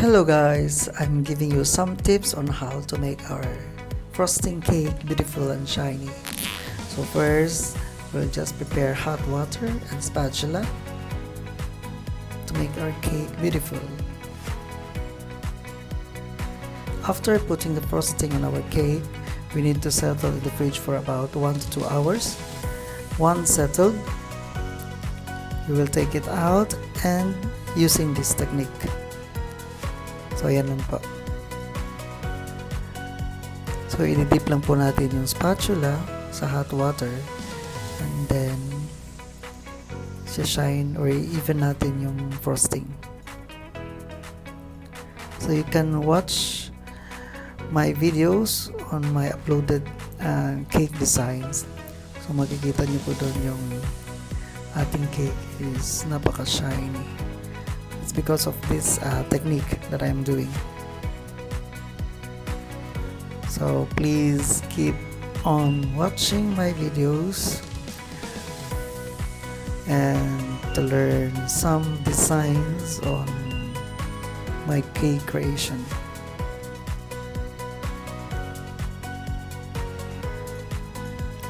Hello guys, I'm giving you some tips on how to make our frosting cake beautiful and shiny. So first, we'll just prepare hot water and spatula to make our cake beautiful. After putting the frosting on our cake, we need to settle in the fridge for about 1 to 2 hours. Once settled, we will take it out and using this technique. So ayan lang po. So ididip lang po natin yung spatula sa hot water and then shine or even natin yung frosting. So you can watch my videos on my uploaded cake designs. So makikita niyo po doon yung ating cake is napaka-shiny. It's because of this technique that I'm doing. So please keep on watching my videos and to learn some designs on my cake creation.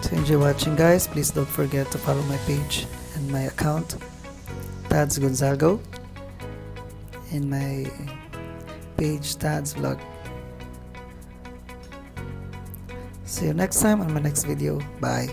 So enjoy watching guys. Please don't forget to follow my page and my account, Tads Gonzago, in my page Tad's Vlog. See you next time on my next video. Bye.